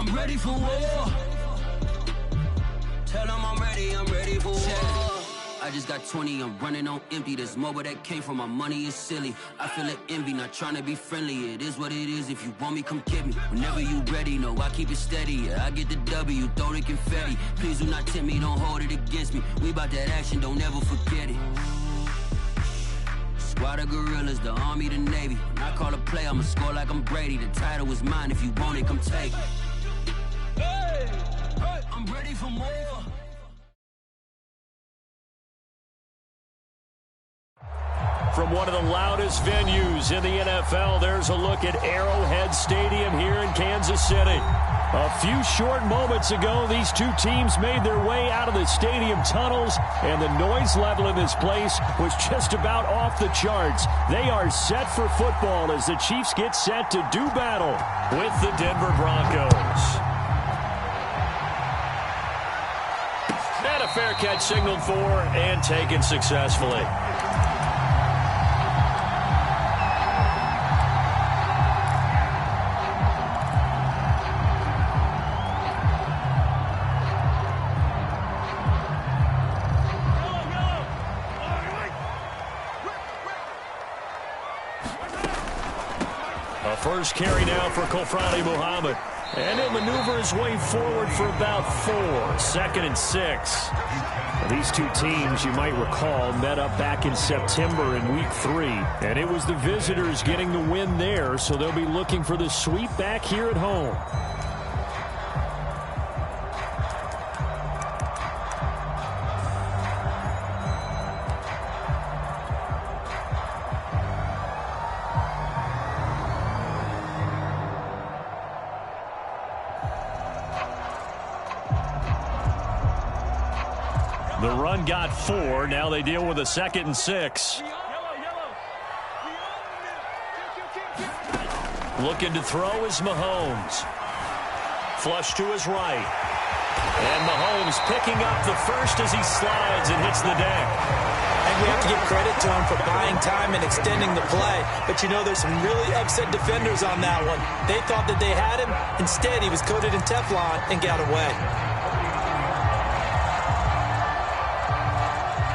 I'm ready for war. Tell them I'm ready for war. I just got 20, I'm running on empty. This mobile that came from my money is silly. I feel it envy, not trying to be friendly. It is what it is, if you want me, come get me. Whenever you ready, no, I keep it steady. Yeah, I get the W, throw the confetti. Please do not tempt me, don't hold it against me. We about that action, don't ever forget it. Squad of gorillas, the army, the navy. When I call a play, I'ma score like I'm Brady. The title is mine, if you want it, come take it. Hey, hey, I'm ready for more. From one of the loudest venues in the NFL, there's a look at Arrowhead Stadium here in Kansas City. A few short moments ago, these two teams made their way out of the stadium tunnels, and the noise level in this place was just about off the charts. They are set for football as the Chiefs get set to do battle with the Denver Broncos. And a fair catch signaled for and taken successfully. First carry now for Kofrani Muhammad. And he'll maneuver his way forward for about 4. 2nd and 6. These two teams, you might recall, met up back in September in Week 3. And it was the visitors getting the win there, so they'll be looking for the sweep back here at home. The run got 4. Now they deal with a 2nd and 6. Looking to throw is Mahomes. Flush to his right. And Mahomes picking up the first as he slides and hits the deck. And we have to give credit to him for buying time and extending the play. But you know, there's some really upset defenders on that one. They thought that they had him. Instead, he was coated in Teflon and got away.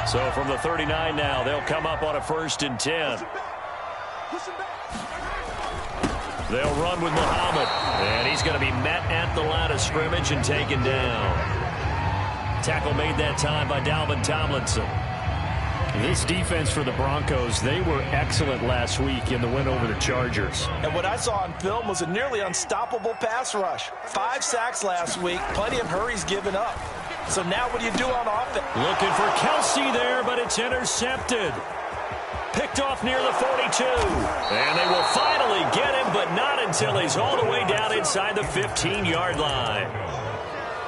So from the 39 now, they'll come up on a 1st and 10. They'll run with Muhammad. And he's going to be met at the line of scrimmage and taken down. Tackle made that time by Dalvin Tomlinson. This defense for the Broncos, they were excellent last week in the win over the Chargers. And what I saw on film was a nearly unstoppable pass rush. 5 sacks last week, plenty of hurries given up. So now what do you do on offense? Looking for Kelsey there, but it's intercepted. Picked off near the 42. And they will finally get him, but not until he's all the way down inside the 15-yard line.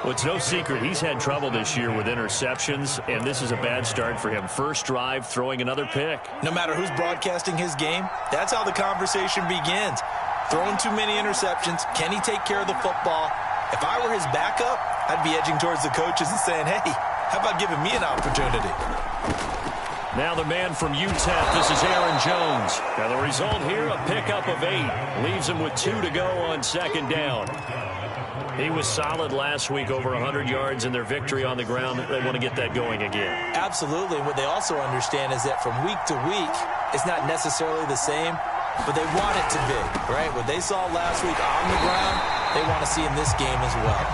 Well, it's no secret he's had trouble this year with interceptions, and this is a bad start for him. First drive, throwing another pick. No matter who's broadcasting his game, that's how the conversation begins. Throwing too many interceptions. Can he take care of the football? If I were his backup, I'd be edging towards the coaches and saying, hey, how about giving me an opportunity? Now the man from UTEP, this is Aaron Jones. Now the result here, a pickup of 8. Leaves him with 2 to go on 2nd down. He was solid last week, over 100 yards in their victory on the ground. They want to get that going again. Absolutely. And what they also understand is that from week to week, it's not necessarily the same, but they want it to be, right? What they saw last week on the ground, they want to see in this game as well.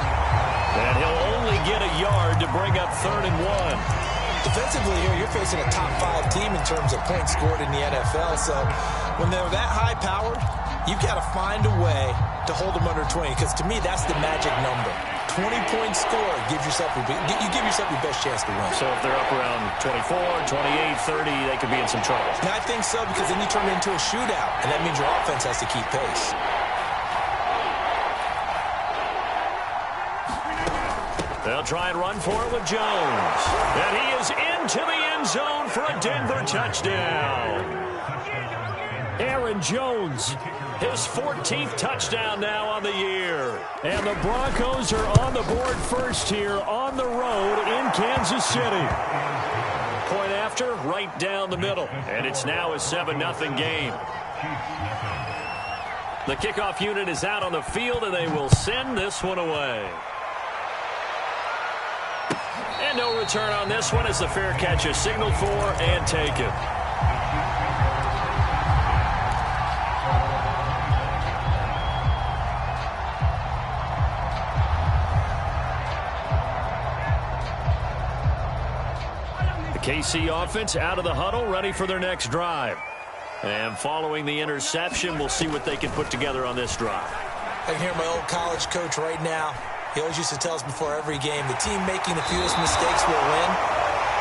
And he'll only get a yard to bring up 3rd and 1. Defensively here, you're facing a top 5 team in terms of points scored in the NFL. So when they're that high-powered, you've got to find a way to hold them under 20, because to me, that's the magic number. 20-point score gives yourself you give yourself your best chance to win. So if they're up around 24, 28, 30, they could be in some trouble. And I think so, because then you turn it into a shootout, and that means your offense has to keep pace. They'll try and run for it with Jones. And he is into the end zone for a Denver touchdown. Aaron Jones, his 14th touchdown now on the year. And the Broncos are on the board first here on the road in Kansas City. Point after, right down the middle. And it's now a 7-0 game. The kickoff unit is out on the field, and they will send this one away. And no return on this one as the fair catch is signaled for and taken. The KC offense out of the huddle, ready for their next drive. And following the interception, we'll see what they can put together on this drive. I can hear my old college coach right now. He always used to tell us before every game, the team making the fewest mistakes will win.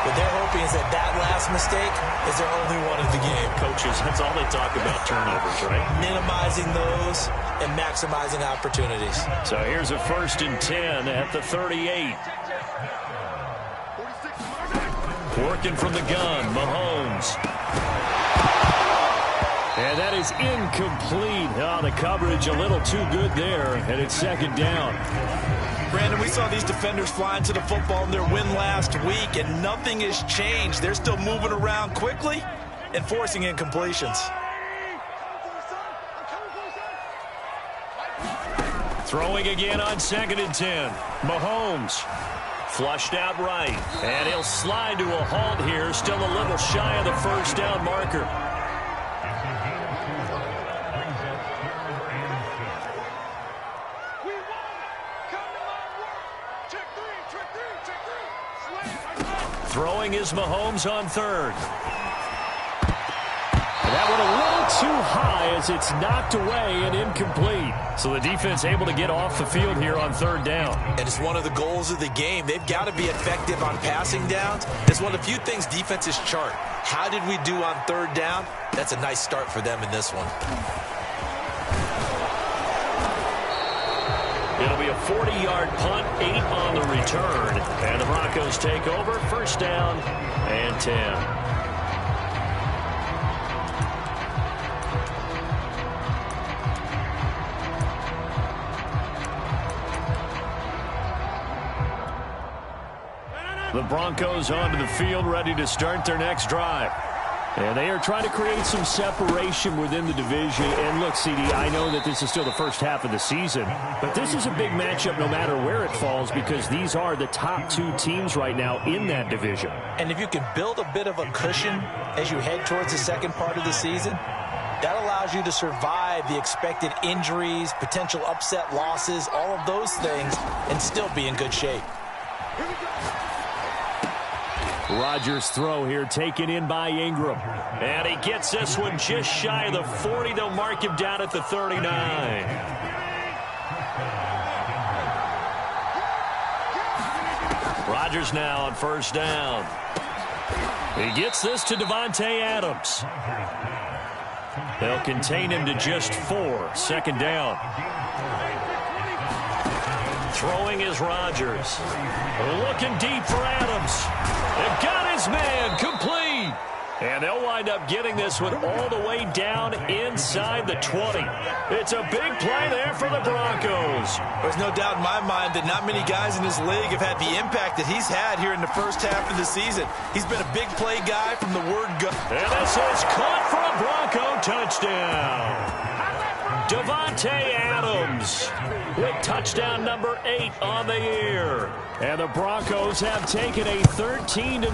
What they're hoping is that last mistake is their only one of the game. Coaches, that's all they talk about, turnovers, right? Minimizing those and maximizing opportunities. So here's a 1st and 10 at the 38. Working from the gun, Mahomes. And that is incomplete. Oh, the coverage a little too good there, and it's 2nd down. Brandon, we saw these defenders fly into the football in their win last week, and nothing has changed. They're still moving around quickly and forcing incompletions. Throwing again on 2nd and 10. Mahomes. Flushed out right, and he'll slide to a halt here, still a little shy of the 1st down marker. Throwing is Mahomes on 3rd. And that one a little too high as it's knocked away and incomplete. So the defense able to get off the field here on 3rd down. And it's one of the goals of the game. They've got to be effective on passing downs. It's one of the few things defenses chart. How did we do on 3rd down? That's a nice start for them in this one. It'll be a 40-yard punt, 8 on the return. And the Broncos take over, 1st down and 10. The Broncos onto the field, ready to start their next drive. And they are trying to create some separation within the division. And look, CD, I know that this is still the first half of the season, but this is a big matchup no matter where it falls because these are the top 2 teams right now in that division. And if you can build a bit of a cushion as you head towards the second part of the season, that allows you to survive the expected injuries, potential upset losses, all of those things, and still be in good shape. Rodgers' throw here taken in by Ingram. And he gets this one just shy of the 40. They'll mark him down at the 39. Rodgers now on 1st down. He gets this to Davante Adams. They'll contain him to just 4. 2nd down. Throwing is Rodgers. Looking deep for Adams. They've got his man complete. And they'll wind up getting this one all the way down inside the 20. It's a big play there for the Broncos. There's no doubt in my mind that not many guys in this league have had the impact that he's had here in the first half of the season. He's been a big play guy from the word go. And this is caught for a Bronco touchdown. Davante Adams with touchdown number 8 on the year. And the Broncos have taken a 13-0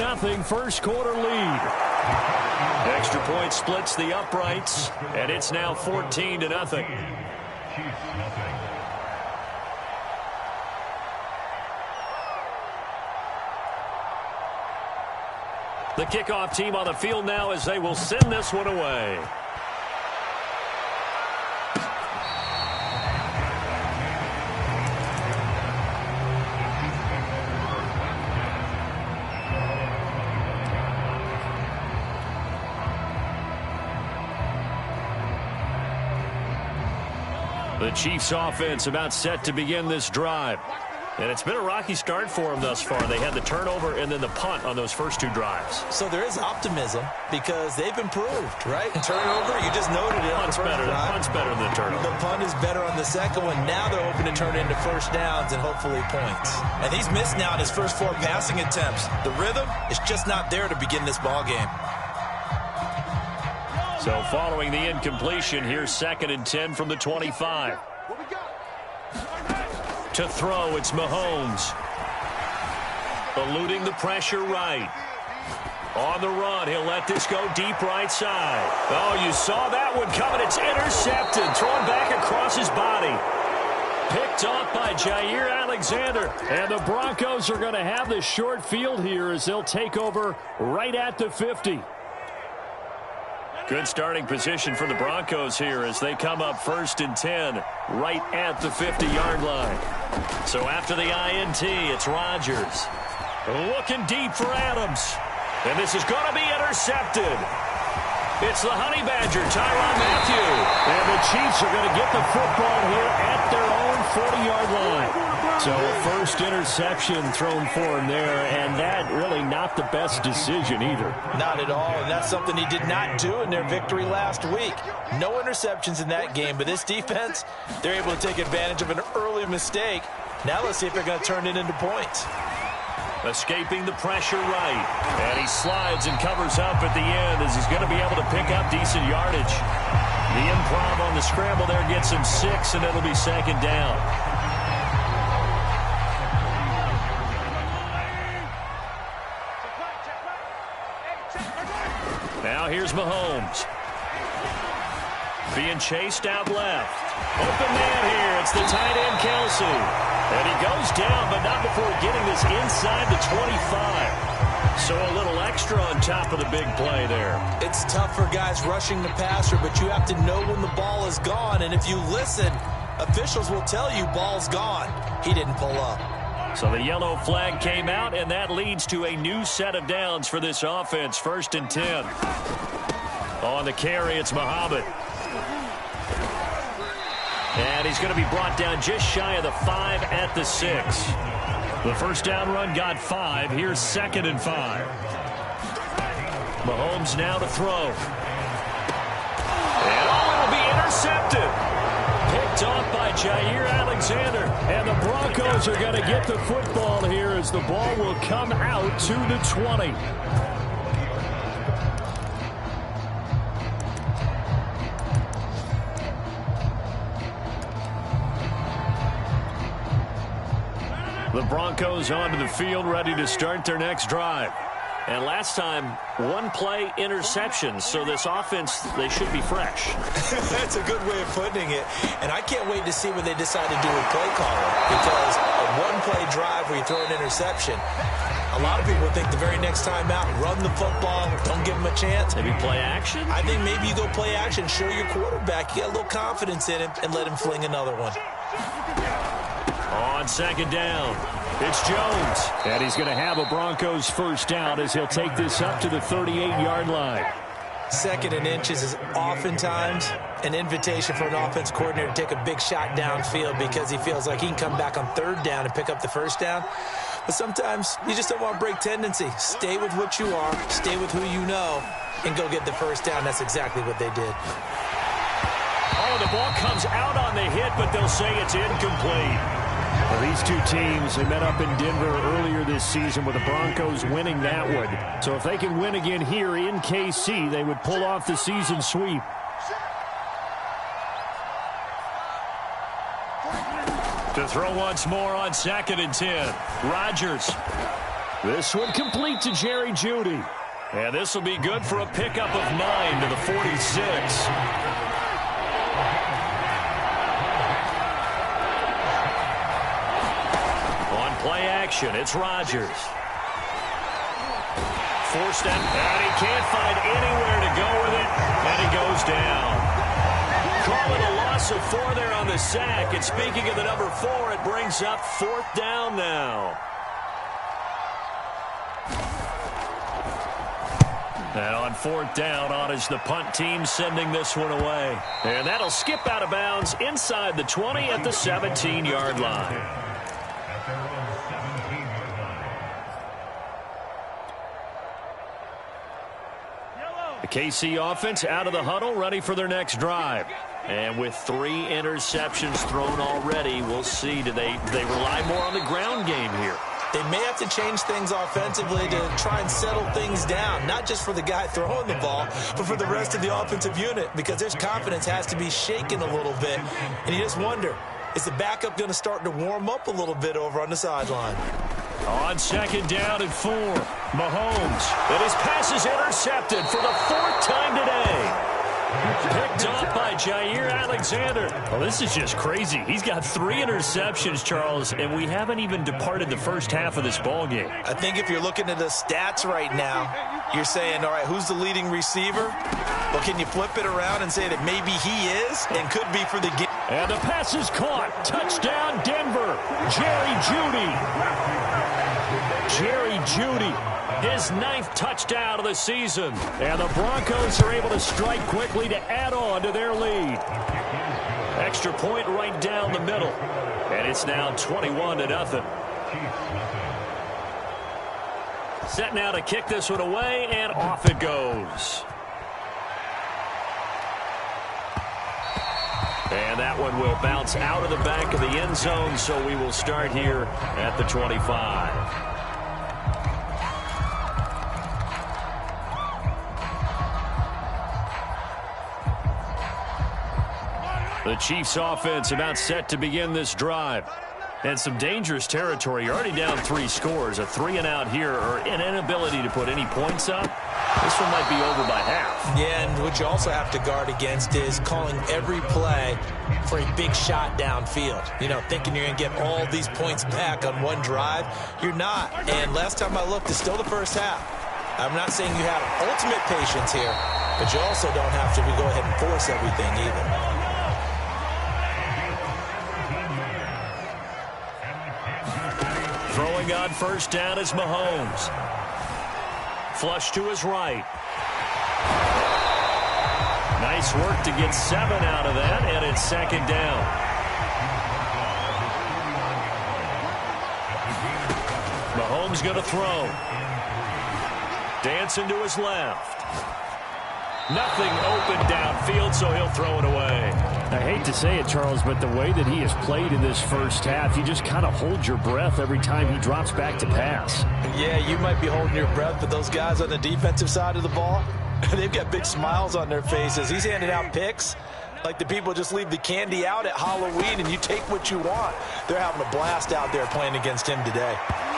1st quarter lead. Extra point splits the uprights, and it's now 14-0. The kickoff team on the field now as they will send this one away. The Chiefs offense about set to begin this drive. And it's been a rocky start for them thus far. They had the turnover and then the punt on those first 2 drives. So there is optimism because they've improved, right? Turnover, you just noted it. Punt's better than the turnover. The punt is better on the second one. Now they're hoping to turn it into 1st downs and hopefully points. And he's missed now on his first 4 passing attempts. The rhythm is just not there to begin this ball game. So following the incompletion, here's 2nd and 10 from the 25. To throw, it's Mahomes. Eluding the pressure right. On the run, he'll let this go deep right side. Oh, you saw that one coming. It's intercepted. Thrown back across his body. Picked off by Jair Alexander. And the Broncos are going to have the short field here as they'll take over right at the 50. Good starting position for the Broncos here as they come up 1st and 10 right at the 50-yard line. So after the INT, it's Rodgers. Looking deep for Adams. And this is going to be intercepted. It's the Honey Badger, Tyrann Mathieu. And the Chiefs are going to get the football here at their own 40-yard line. So a first interception thrown for him there, and that really not the best decision either. Not at all, and that's something he did not do in their victory last week. No interceptions in that game, but this defense, they're able to take advantage of an early mistake. Now let's see if they're going to turn it into points. Escaping the pressure right. And he slides and covers up at the end as he's going to be able to pick up decent yardage. The improv on the scramble there gets him 6, and it'll be 2nd down. Now here's Mahomes. Being chased out left. Open man here. It's the tight end, Kelsey. And he goes down, but not before getting this inside the 25. So a little extra on top of the big play there. It's tough for guys rushing the passer, but you have to know when the ball is gone. And if you listen, officials will tell you ball's gone. He didn't pull up. So the yellow flag came out, and that leads to a new set of downs for this offense. 1st and 10. On the carry, it's Muhammad. And he's going to be brought down just shy of the 5 at the 6. The first down run got 5. Here's 2nd and 5. Mahomes now to throw. And it'll be intercepted. Picked off by Jair Alexander. And the Broncos are going to get the football here as the ball will come out to the 20. The Broncos onto the field, ready to start their next drive. And last time, one-play interception, so this offense, they should be fresh. That's a good way of putting it. And I can't wait to see what they decide to do with play calling, because a one-play drive where you throw an interception, a lot of people think the very next time out, run the football, don't give him a chance. Maybe play action? I think maybe you go play action, show your quarterback, you get a little confidence in him, and let him fling another one. On 2nd down, it's Jones. And he's going to have a Broncos first down as he'll take this up to the 38-yard line. 2nd and inches is oftentimes an invitation for an offense coordinator to take a big shot downfield because he feels like he can come back on 3rd down and pick up the first down. But sometimes you just don't want to break tendency. Stay with what you are, stay with who you know, and go get the first down. That's exactly what they did. Oh, the ball comes out on the hit, but they'll say it's incomplete. Well, these two teams, they met up in Denver earlier this season with the Broncos winning that one. So if they can win again here in KC, they would pull off the season sweep. To throw once more on 2nd and 10. Rodgers. This one complete to Jerry Jeudy. And this will be good for a pickup of 9 to the 46. Play action, it's Rodgers. Forced out, and he can't find anywhere to go with it, and he goes down. Call it a loss of 4 there on the sack, and speaking of the number 4, it brings up 4th down now. And on 4th down, on is the punt team sending this one away. And that'll skip out of bounds inside the 20 at the 17-yard line. The KC offense out of the huddle, ready for their next drive. And with 3 interceptions thrown already, we'll see. Do they rely more on the ground game here? They may have to change things offensively to try and settle things down, not just for the guy throwing the ball, but for the rest of the offensive unit, because their confidence has to be shaken a little bit. And you just wonder, is the backup going to start to warm up a little bit over on the sideline? On second down and 4, Mahomes. And his pass is intercepted for the 4th time today. Picked off by Jair Alexander. Well, this is just crazy. He's got 3 interceptions, Charles, and we haven't even departed the first half of this ball game. I think if you're looking at the stats right now, you're saying, all right, who's the leading receiver? Well, can you flip it around and say that maybe he is and could be for the game? And the pass is caught. Touchdown, Denver. Jerry Jeudy. His 9th touchdown of the season. And the Broncos are able to strike quickly to add on to their lead. Extra point right down the middle. And it's now 21-0. Set now to kick this one away, and off it goes. And that one will bounce out of the back of the end zone, so we will start here at the 25. The Chiefs offense about set to begin this drive. And some dangerous territory. You're already down 3 scores. A 3-and-out here, or an inability to put any points up. This one might be over by half. Yeah, and what you also have to guard against is calling every play for a big shot downfield. You know, thinking you're going to get all these points back on one drive. You're not. And last time I looked, it's still the first half. I'm not saying you have ultimate patience here, but you also don't have to go ahead and force everything either. Throwing on first down is Mahomes. Flush to his right. Nice work to get 7 out of that, and it's second down. Mahomes going to throw. Dancing to his left. Nothing open downfield, so he'll throw it away. I hate to say it, Charles, but the way that he has played in this first half, you just kind of hold your breath every time he drops back to pass. Yeah, you might be holding your breath, but those guys on the defensive side of the ball, they've got big smiles on their faces. He's handing out picks like the people just leave the candy out at Halloween and you take what you want. They're having a blast out there playing against him today.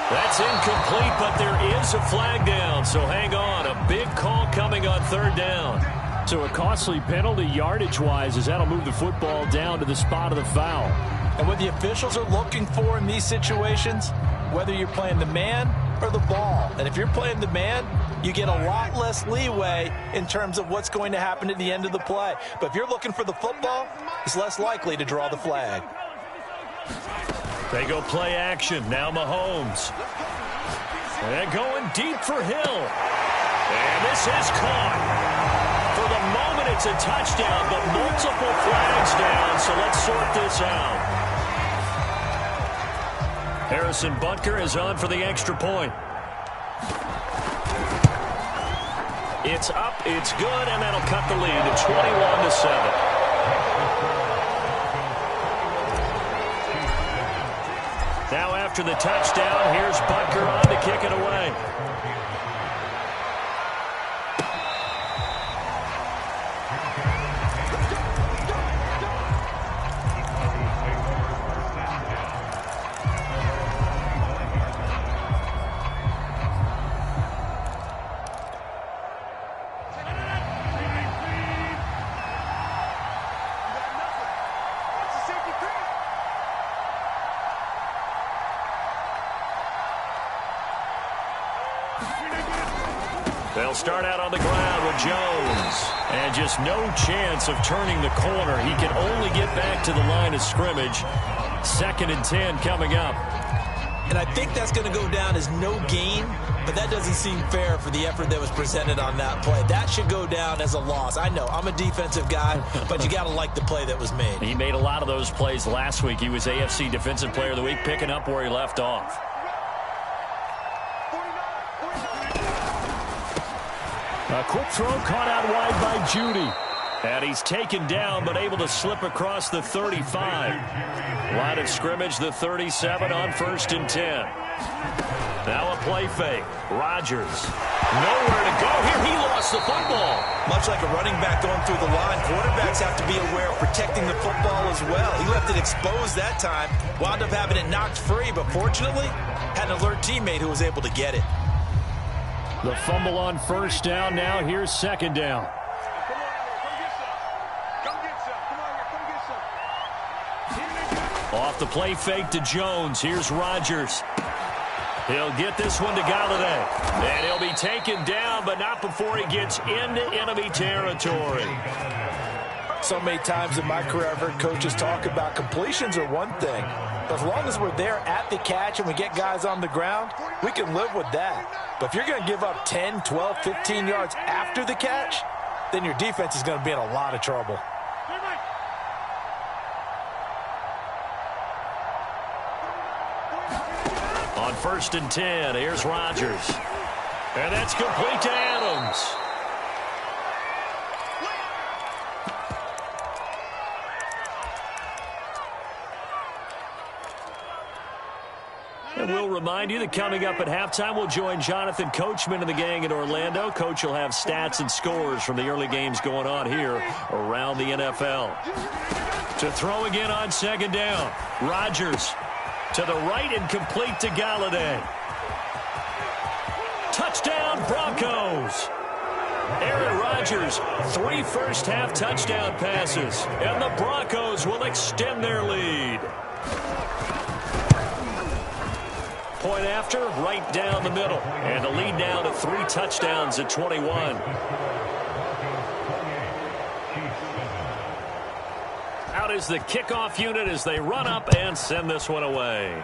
That's incomplete, but there is a flag down, so hang on. A big call coming on 3rd down. So a costly penalty yardage-wise as that'll move the football down to the spot of the foul. And what the officials are looking for in these situations, whether you're playing the man or the ball. And if you're playing the man, you get a lot less leeway in terms of what's going to happen at the end of the play. But if you're looking for the football, it's less likely to draw the flag. They go play action. Now Mahomes. And going deep for Hill. And this is caught. For the moment, it's a touchdown, but multiple flags down, so let's sort this out. Harrison Butker is on for the extra point. It's up, it's good, and that'll cut the lead to 21-7. Now after the touchdown, here's Butker on to kick it away. They'll start out on the ground with Jones. And just no chance of turning the corner. He can only get back to the line of scrimmage. 2nd and 10 coming up. And I think that's going to go down as no gain, but that doesn't seem fair for the effort that was presented on that play. That should go down as a loss. I know, I'm a defensive guy, but you got to like the play that was made. He made a lot of those plays last week. He was AFC Defensive Player of the Week, picking up where he left off. A quick throw caught out wide by Jeudy. And he's taken down but able to slip across the 35. Line of scrimmage, the 37 on 1st and 10. Now a play fake. Rodgers. Nowhere to go here. He lost the football. Much like a running back going through the line, quarterbacks have to be aware of protecting the football as well. He left it exposed that time. Wound up having it knocked free, but fortunately, had an alert teammate who was able to get it. The fumble on 1st down. Now here's 2nd down. Off the play fake to Jones. Here's Rodgers. He'll get this one to Galladay. And he'll be taken down, but not before he gets into enemy territory. So many times in my career, I've heard coaches talk about completions are one thing. But as long as we're there at the catch and we get guys on the ground, we can live with that. But if you're going to give up 10, 12, 15 yards after the catch, then your defense is going to be in a lot of trouble. On 1st and 10, here's Rodgers. And that's complete to Adams. And we'll remind you that coming up at halftime, we'll join Jonathan Coachman and the gang in Orlando. Coach will have stats and scores from the early games going on here around the NFL. To throw again on 2nd down, Rodgers. To the right and complete to Galladay. Touchdown, Broncos. Aaron Rodgers, 3 first-half touchdown passes, and the Broncos will extend their lead. Point after, right down the middle, and the lead now to 3 touchdowns at 21. Out is the kickoff unit as they run up and send this one away.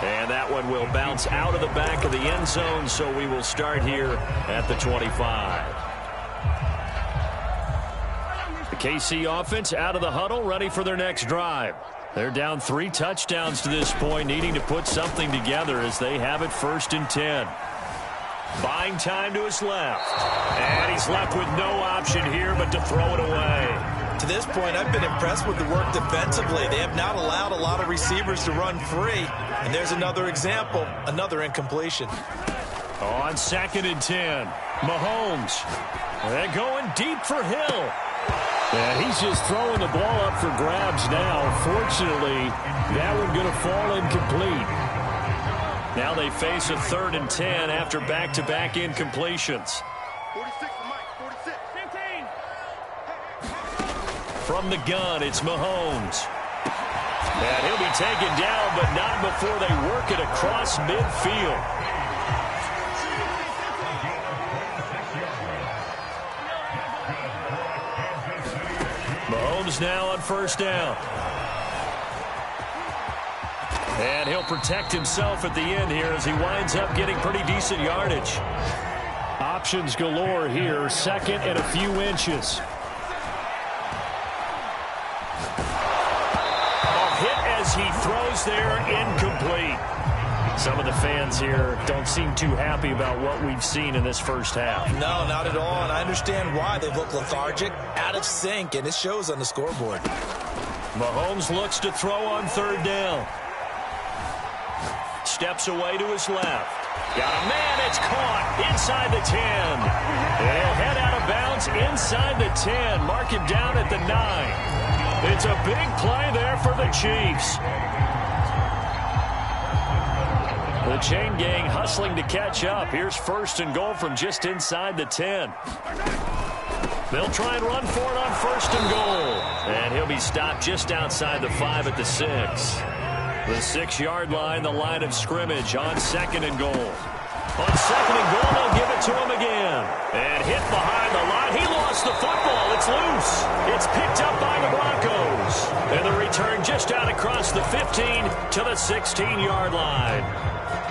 And that one will bounce out of the back of the end zone, so we will start here at the 25. The KC offense out of the huddle, ready for their next drive. They're down 3 touchdowns to this point, needing to put something together as they have it 1st and 10. Buying time to his left. And he's left with no option here but to throw it away. To this point, I've been impressed with the work defensively. They have not allowed a lot of receivers to run free. And there's another example, another incompletion. On 2nd and 10, Mahomes. They're going deep for Hill. And he's just throwing the ball up for grabs now. Fortunately, that one going to fall incomplete. Now they face a 3rd and 10 after back-to-back incompletions. 46, Mike, 46, 15. From the gun, it's Mahomes. And he'll be taken down, but not before they work it across midfield. Mahomes now on 1st down. And he'll protect himself at the end here as he winds up getting pretty decent yardage. Options galore here, 2nd and a few inches. A hit as he throws there, incomplete. Some of the fans here don't seem too happy about what we've seen in this first half. No, not at all, and I understand why. They look lethargic, out of sync, and it shows on the scoreboard. Mahomes looks to throw on 3rd down. Steps away to his left. Got a man, it's caught inside the 10. And he'll head out of bounds inside the 10. Mark him down at the 9. It's a big play there for the Chiefs. The chain gang hustling to catch up. Here's 1st and goal from just inside the 10. They'll try and run for it on 1st and goal. And he'll be stopped just outside the 5 at the 6. The 6-yard line, the line of scrimmage on 2nd and goal. On 2nd and goal, they'll give it to him again. And hit behind the line. He lost the football. It's loose. It's picked up by the Broncos. And the return just out across the 15 to the 16-yard line.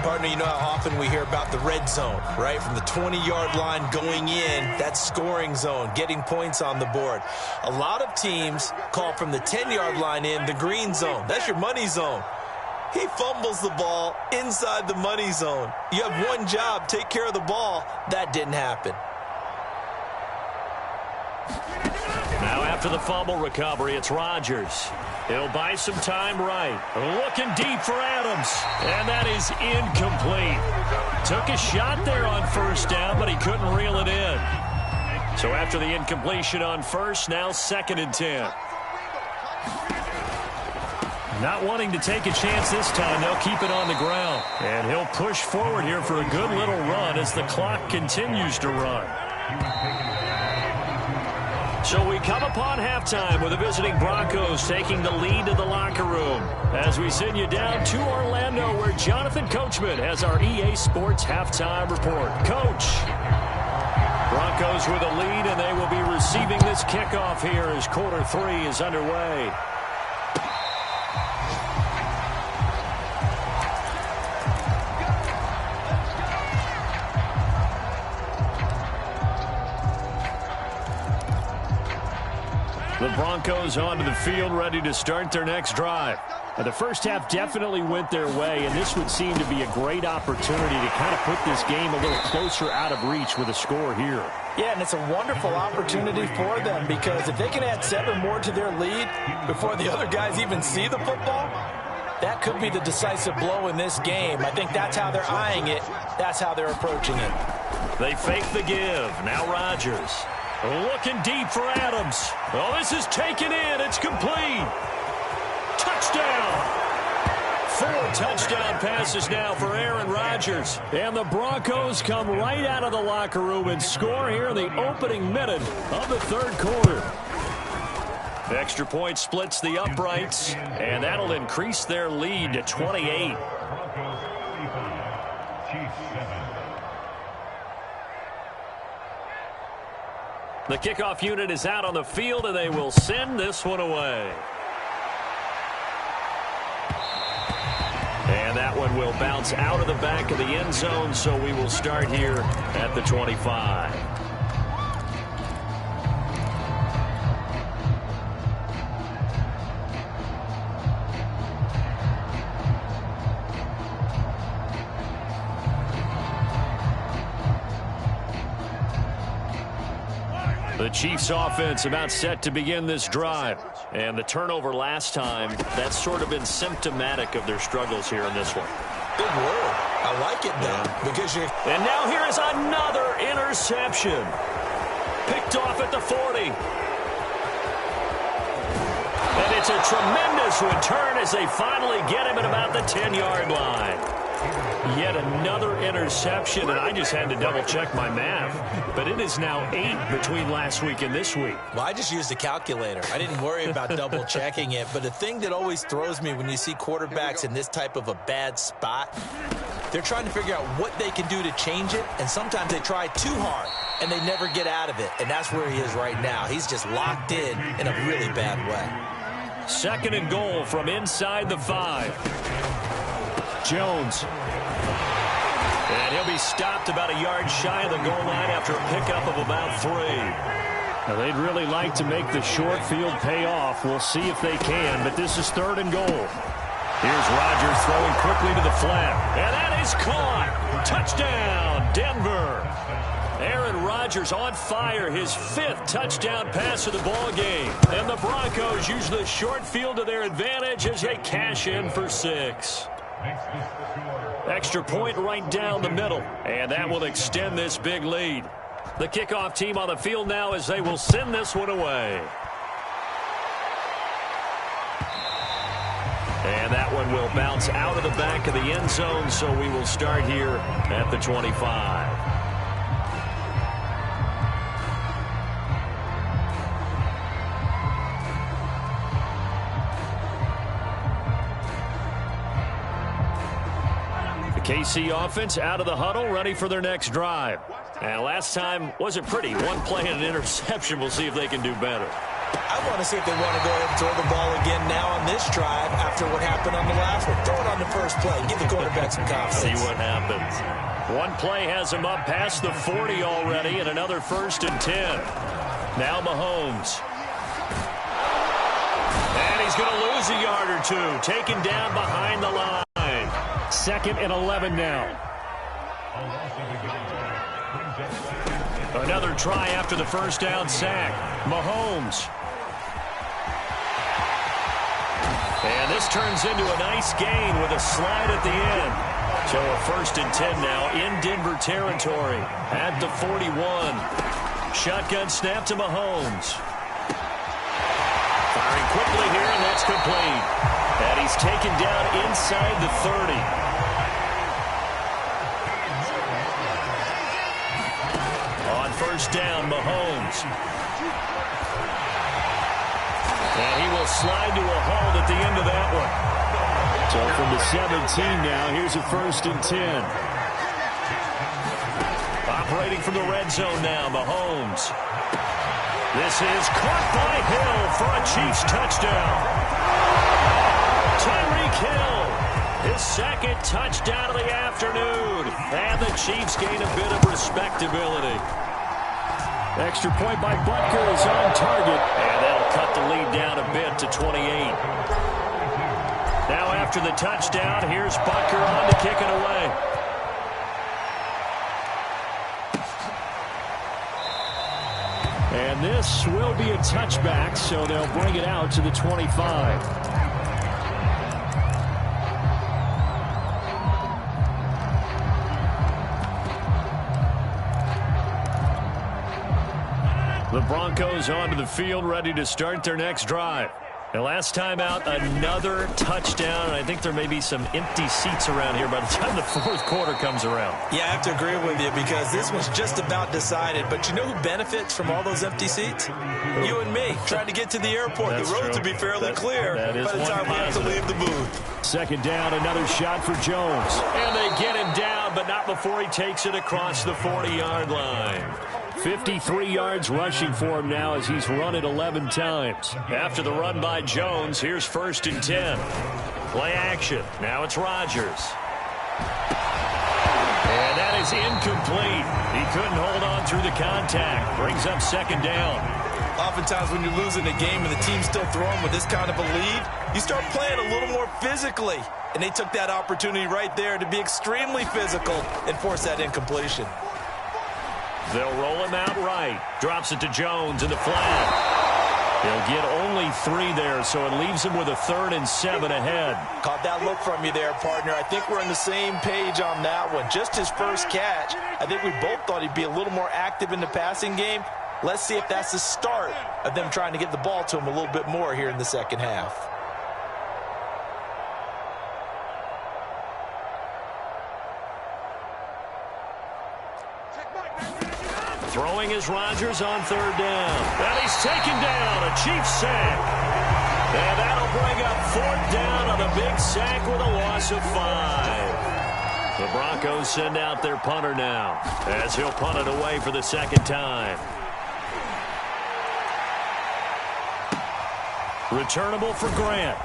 Partner, you know how often we hear about the red zone, right? From the 20-yard line going in, that scoring zone, getting points on the board. A lot of teams call from the 10-yard line in the green zone. That's your money zone. He fumbles the ball inside the money zone. You have one job, take care of the ball. That didn't happen. after the fumble recovery. It's Rodgers. He'll buy some time right. Looking deep for Adams. And that is incomplete. Took a shot there on first down, but he couldn't reel it in. So after the incompletion on first, now 2nd and 10. Not wanting to take a chance this time, they'll keep it on the ground. And he'll push forward here for a good little run as the clock continues to run. So we come upon halftime with the visiting Broncos taking the lead to the locker room as we send you down to Orlando where Jonathan Coachman has our EA Sports halftime report. Coach, Broncos with a lead, and they will be receiving this kickoff here as quarter 3 is underway. The Broncos onto the field, ready to start their next drive. Now, the first half definitely went their way, and this would seem to be a great opportunity to kind of put this game a little closer out of reach with a score here. Yeah, and it's a wonderful opportunity for them because if they can add 7 more to their lead before the other guys even see the football, that could be the decisive blow in this game. I think that's how they're eyeing it. That's how they're approaching it. They fake the give. Now Rodgers. Looking deep for Adams. Oh, this is taken in. It's complete. Touchdown. 4 touchdown passes now for Aaron Rodgers. And the Broncos come right out of the locker room and score here in the opening minute of the 3rd quarter. The extra point splits the uprights, and that'll increase their lead to 28. The kickoff unit is out on the field, and they will send this one away. And that one will bounce out of the back of the end zone, so we will start here at the 25. The Chiefs offense about set to begin this drive. And the turnover last time, that's sort of been symptomatic of their struggles here in this one. Good word. I like it though. Because you're... And now here is another interception. Picked off at the 40. And it's a tremendous return as they finally get him at about the 10-yard line. Yet another interception, and I just had to double-check my math. But it is now 8 between last week and this week. Well, I just used a calculator. I didn't worry about double-checking it. But the thing that always throws me when you see quarterbacks in this type of a bad spot, they're trying to figure out what they can do to change it, and sometimes they try too hard, and they never get out of it. And that's where he is right now. He's just locked in a really bad way. 2nd and goal from inside the 5. Jones. And he'll be stopped about a yard shy of the goal line after a pickup of about 3. Now, they'd really like to make the short field pay off. We'll see if they can, but this is 3rd and goal. Here's Rodgers throwing quickly to the flat. And that is caught. Touchdown, Denver. Aaron Rodgers on fire, his 5th touchdown pass of the ball game. And the Broncos use the short field to their advantage as they cash in for 6. Extra point right down the middle, and that will extend this big lead. The kickoff team on the field now as they will send this one away. And that one will bounce out of the back of the end zone, so we will start here at the 25. KC offense out of the huddle, ready for their next drive. And last time wasn't pretty. 1 play and an interception. We'll see if they can do better. I want to see if they want to go ahead and throw the ball again now on this drive after what happened on the last one. Throw it on the first play. Give the quarterback some confidence. See what happens. 1 play has him up past the 40 already, and another 1st and 10. Now Mahomes. And he's going to lose a yard or 2. Taken down behind the line. 2nd and 11 now. Another try after the first down sack. Mahomes And this turns into a nice gain with a slide at the end. So a 1st and 10 now in Denver territory at the 41. Shotgun snap to Mahomes. Firing quickly here, and that's complete. And he's taken down inside the 30. On 1st down, Mahomes. And he will slide to a halt at the end of that one. So from the 17 now, here's a 1st and 10. Operating from the red zone now, Mahomes. This is caught by Hill for a Chiefs touchdown. Tyreek Hill, his 2nd touchdown of the afternoon. And the Chiefs gain a bit of respectability. Extra point by Butker is on target. And that'll cut the lead down a bit to 28. Now after the touchdown, here's Butker on to kick it away. And this will be a touchback, so they'll bring it out to the 25. The Broncos onto the field, ready to start their next drive. And last time out, another touchdown. And I think there may be some empty seats around here by the time the 4th quarter comes around. Yeah, I have to agree with you because this one's just about decided. But you know who benefits from all those empty seats? You and me, trying to get to the airport. That's the roads true. will be fairly clear by the time we have to leave the booth. 2nd down, another shot for Jones. And they get him down, but not before he takes it across the 40-yard line. 53 yards rushing for him now as he's run it 11 times. After the run by Jones, here's 1st and 10. Play action. Now it's Rodgers. And that is incomplete. He couldn't hold on through the contact. Brings up 2nd down. Oftentimes when you're losing a game and the team's still throwing with this kind of a lead, you start playing a little more physically. And they took that opportunity right there to be extremely physical and force that incompletion. They'll roll him out right. Drops it to Jones in the flat. He'll get only 3 there, so it leaves him with a 3rd and 7 ahead. Caught that look from you there, partner. I think we're on the same page on that one. Just his first catch. I think we both thought he'd be a little more active in the passing game. Let's see if that's the start of them trying to get the ball to him a little bit more here in the 2nd half. Throwing is Rodgers on 3rd down. And he's taken down. A Chiefs sack. And that'll bring up 4th down on a big sack with a loss of 5. The Broncos send out their punter now as he'll punt it away for the 2nd time. Returnable for Grant.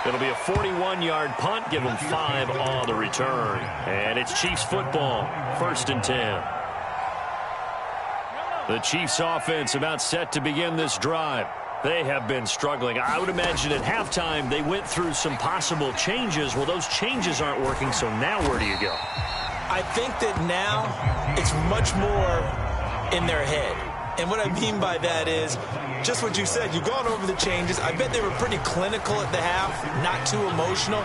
It'll be a 41-yard punt. Give them 5 on the return. And it's Chiefs football. 1st and 10. The Chiefs offense about set to begin this drive. They have been struggling. I would imagine at halftime they went through some possible changes. Well, those changes aren't working, so now where do you go? I think that now it's much more in their head. And what I mean by that is just what you said. You've gone over the changes. I bet they were pretty clinical at the half, not too emotional.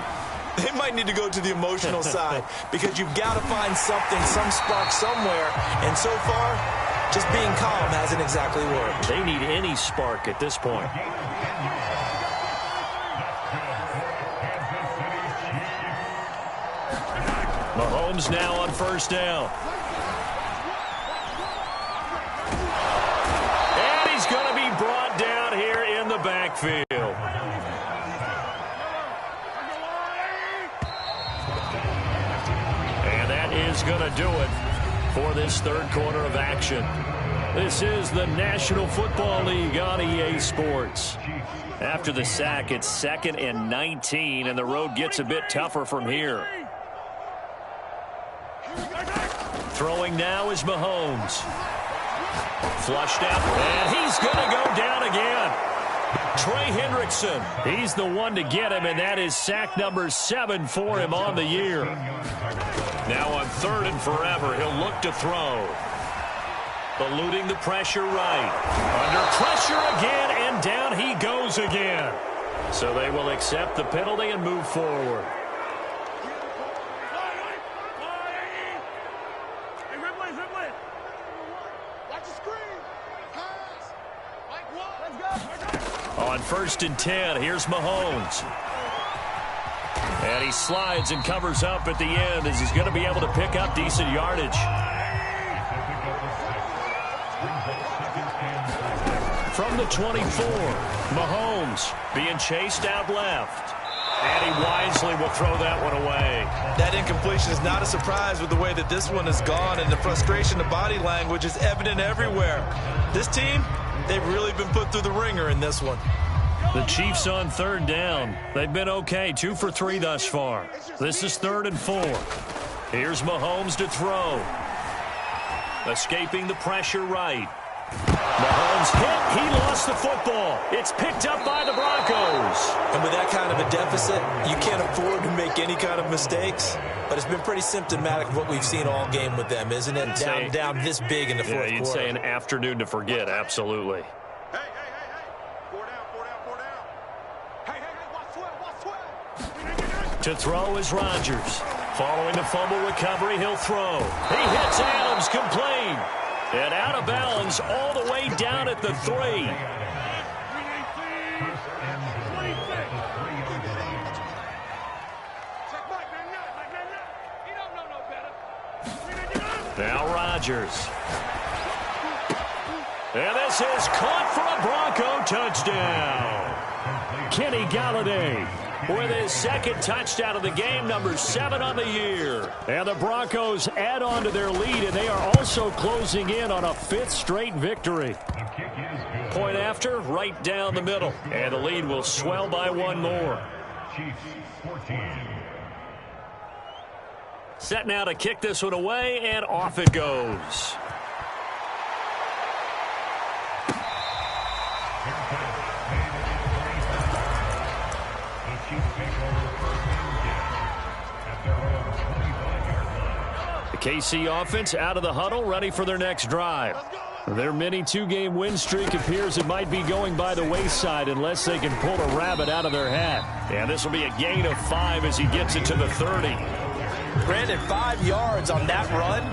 They might need to go to the emotional side because you've got to find something, some spark somewhere. And so far, just being calm hasn't exactly worked. They need any spark at this point. Mahomes now on 1st down. And he's going to be brought down here in the backfield. And that is going to do it for this 3rd quarter of action. This is the National Football League on EA Sports. After the sack, it's 2nd and 19, and the road gets a bit tougher from here. Throwing now is Mahomes. Flushed out, and he's going to go down again. Trey Hendrickson, he's the one to get him, and that is sack number 7 for him on the year. Now on 3rd and forever, he'll look to throw. Eluding the pressure right. Under pressure again, and down he goes again. So they will accept the penalty and move forward. On 1st and 10, here's Mahomes. And he slides and covers up at the end as he's going to be able to pick up decent yardage. From the 24, Mahomes being chased out left. And he wisely will throw that one away. That incompletion is not a surprise with the way that this one has gone, and the frustration of body language is evident everywhere. This team, they've really been put through the ringer in this one. The Chiefs on 3rd down. They've been okay, 2 for 3 thus far. This is 3rd and 4. Here's Mahomes to throw. Escaping the pressure right. Mahomes hit. He lost the football. It's picked up by the Broncos. And with that kind of a deficit, you can't afford to make any kind of mistakes. But it's been pretty symptomatic of what we've seen all game with them, isn't it? Down this big in the fourth quarter. You'd say an afternoon to forget, absolutely. Hey. 4 down. Watch 12. To throw is Rodgers. Following the fumble recovery, he'll throw. He hits Adams, complete. And out of bounds all the way down at the 3. Now Rodgers. And this is caught for a Bronco touchdown. Kenny Galladay with his 2nd touchdown of the game, number 7 on the year. And the Broncos add on to their lead, and they are also closing in on a 5th straight victory. Point after, right down the middle. And the lead will swell by 1 more. Set now to kick this one away, and off it goes. The KC offense out of the huddle, ready for their next drive. Their mini 2-game win streak appears it might be going by the wayside unless they can pull a rabbit out of their hat. And this will be a gain of 5 as he gets it to the 30. Granted, 5 yards on that run.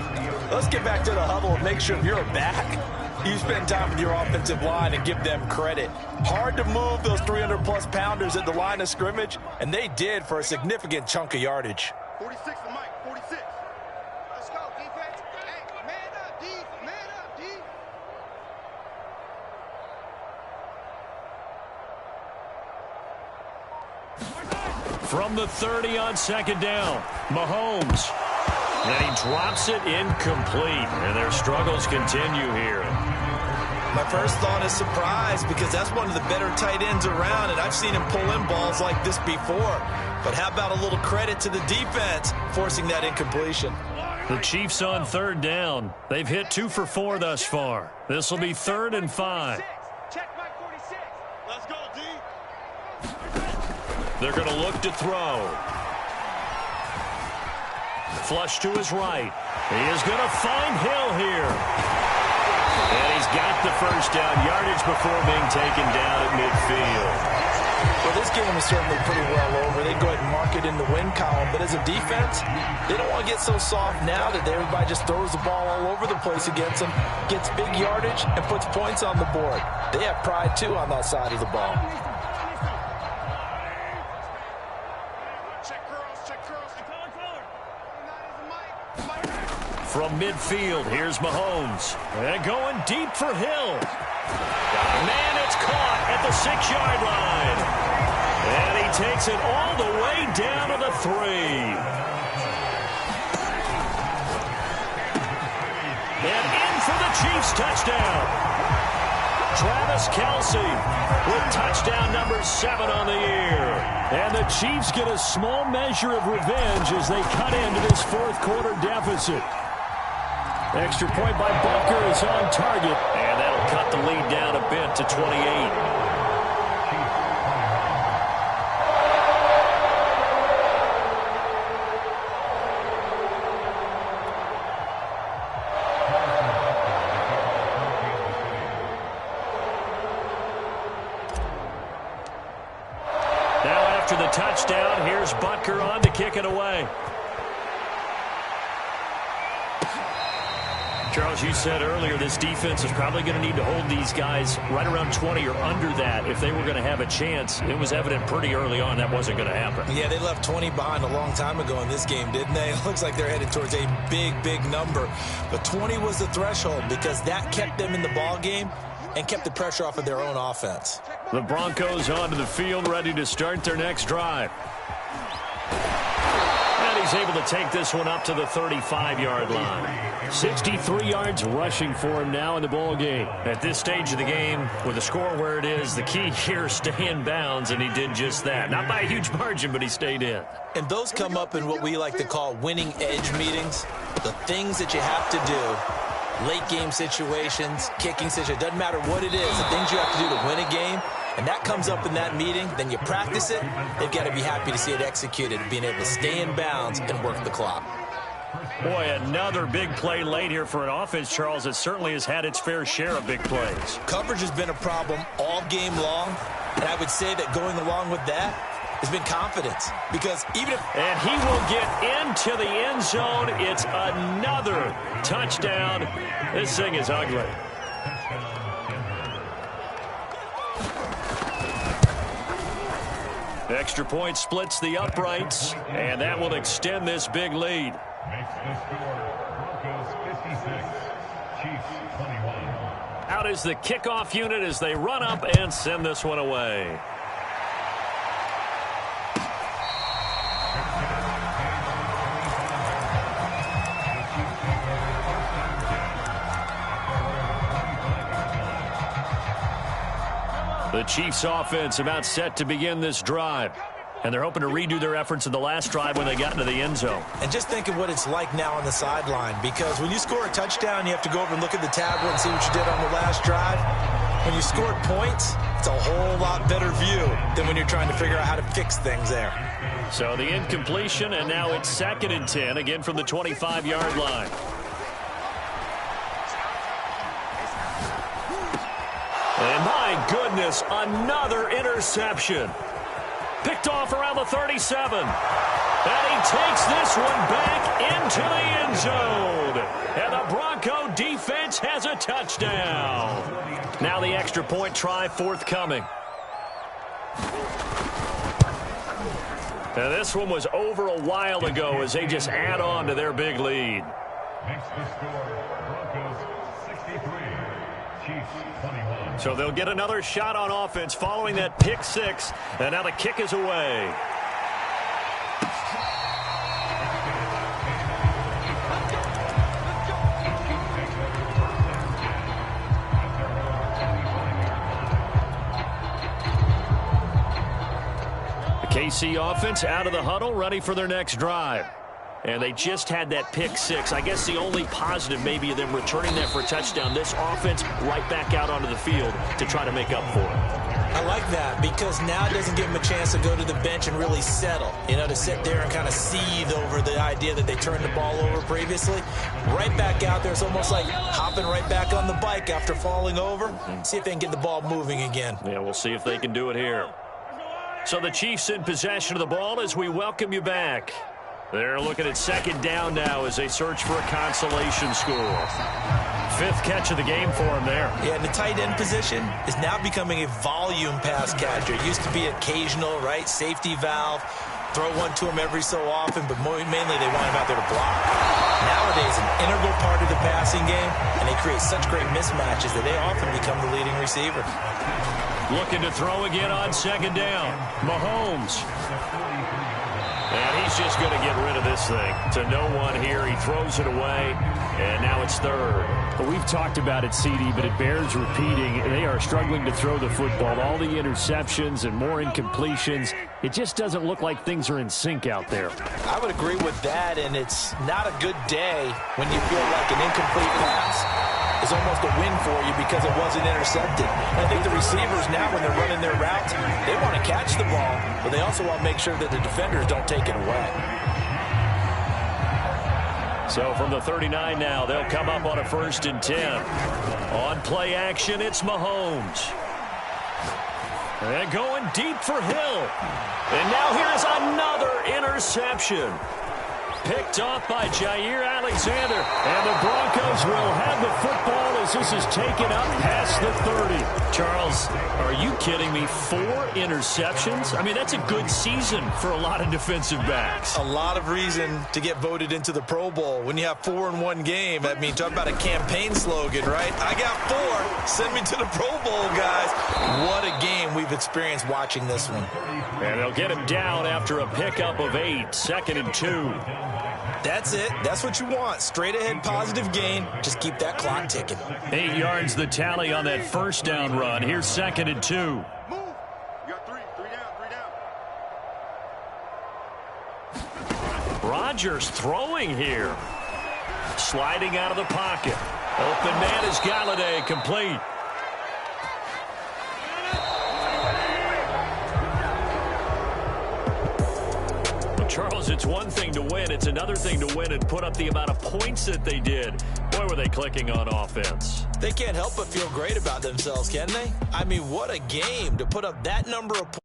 Let's get back to the huddle and make sure you're back. You spend time with your offensive line and give them credit. Hard to move those 300-plus pounders at the line of scrimmage, and they did for a significant chunk of yardage. 46 to Mike. 46. Let's go, defense. Hey, man up, D. Man up, D. From the 30 on 2nd down, Mahomes. Then he drops it incomplete, and their struggles continue here. My first thought is surprise because that's one of the better tight ends around, and I've seen him pull in balls like this before. But how about a little credit to the defense forcing that incompletion? The Chiefs on 3rd down. They've hit 2 for 4 thus far. This will be 3rd and 5. Check Mike 46. Let's go, D. They're going to look to throw. Flush to his right. He is going to find Hill here. And he's got the first down yardage before being taken down at midfield. Well, this game is certainly pretty well over. They go ahead and mark it in the win column. But as a defense, they don't want to get so soft now that everybody just throws the ball all over the place against them, gets big yardage, and puts points on the board. They have pride, too, on that side of the ball. From midfield, here's Mahomes. And going deep for Hill. Man, it's caught at the 6-yard line. And he takes it all the way down to the 3. And in for the Chiefs touchdown. Travis Kelce with touchdown number 7 on the year. And the Chiefs get a small measure of revenge as they cut into this 4th quarter deficit. Extra point by Butker is on target, and that'll cut the lead down a bit to 28. after the touchdown. Here's Butker on to kick it away. Charles, you said earlier this defense is probably going to need to hold these guys right around 20 or under that if they were going to have a chance. It was evident pretty early on that wasn't going to happen. Yeah, they left 20 behind a long time ago in this game, didn't they? It looks like they're headed towards a big, big number. But 20 was the threshold because that kept them in the ball game and kept the pressure off of their own offense. The Broncos onto the field, ready to start their next drive. And he's able to take this one up to the 35-yard line. 63 yards rushing for him now in the ball game. At this stage of the game, with the score where it is, the key here is stay in bounds, and he did just that. Not by a huge margin, but he stayed in. And those come up in what we like to call winning edge meetings. The things that you have to do, late game situations, kicking situations, doesn't matter what it is, the things you have to do to win a game. And that comes up in that meeting, then you practice it, they've got to be happy to see it executed, being able to stay in bounds and work the clock. Boy, another big play late here for an offense, Charles, that certainly has had its fair share of big plays. Coverage has been a problem all game long, and I would say that going along with that has been confidence. Because even if... And he will get into the end zone. It's another touchdown. This thing is ugly. Extra point splits the uprights, and that will extend this big lead. Makes the score Broncos 56, Chiefs 21. Out is the kickoff unit as they run up and send this one away. The Chiefs offense about set to begin this drive. And they're hoping to redo their efforts in the last drive when they got into the end zone. And just think of what it's like now on the sideline, because when you score a touchdown, you have to go over and look at the tablet and see what you did on the last drive. When you scored points, it's a whole lot better view than when you're trying to figure out how to fix things there. So the incompletion, and now it's 2nd and 10, again from the 25-yard line. And my goodness, another interception. Picked off around the 37. And he takes this one back into the end zone. And the Bronco defense has a touchdown. Now the extra point try forthcoming. And this one was over a while ago as they just add on to their big lead. Makes the score Broncos 63, Chiefs 21. So they'll get another shot on offense following that pick six. And now the kick is away. The KC offense out of the huddle, ready for their next drive. And they just had that pick six. I guess the only positive maybe of them returning that for a touchdown. This offense right back out onto the field to try to make up for it. I like that because now it doesn't give them a chance to go to the bench and really settle. You know, to sit there and kind of seethe over the idea that they turned the ball over previously. Right back out there. It's almost like hopping right back on the bike after falling over. See if they can get the ball moving again. Yeah, we'll see if they can do it here. So the Chiefs in possession of the ball as we welcome you back. They're looking at 2nd down now as they search for a consolation score. 5th catch of the game for him there. Yeah, and the tight end position is now becoming a volume pass catcher. It used to be occasional, right? Safety valve. Throw one to him every so often, but mainly they want him out there to block. Nowadays, an integral part of the passing game, and they create such great mismatches that they often become the leading receiver. Looking to throw again on 2nd down. Mahomes. And he's just going to get rid of this thing to no one here. He throws it away, and now it's 3rd. Well, we've talked about it, CD, but it bears repeating. They are struggling to throw the football. All the interceptions and more incompletions. It just doesn't look like things are in sync out there. I would agree with that, and it's not a good day when you feel like an incomplete pass is almost a win for you because it wasn't intercepted. And I think the receivers now, when they're running their routes, they want to catch the ball, but they also want to make sure that the defenders don't take it away. So from the 39 now, they'll come up on a 1st and 10. On play action, it's Mahomes. And going deep for Hill. And now interception. Picked off by Jair Alexander. And the Broncos will have the football as this is taken up past the 30. Charles, are you kidding me? 4 interceptions? I mean, that's a good season for a lot of defensive backs. A lot of reason to get voted into the Pro Bowl. When you have 4 in one game, I mean, talk about a campaign slogan, right? I got 4. Send me to the Pro Bowl, guys. What a game we've experienced watching this one. And they'll get him down after a pickup of 8. 2nd and 2. That's it. That's what you want. Straight ahead positive gain. Just keep that clock ticking. 8 yards the tally on that first down run. Here's 2nd and 2. Move. You got 3 down. Rodgers throwing here. Sliding out of the pocket. Open man is Galladay, complete. Charles, it's one thing to win. It's another thing to win and put up the amount of points that they did. Boy, were they clicking on offense. They can't help but feel great about themselves, can they? I mean, what a game to put up that number of points.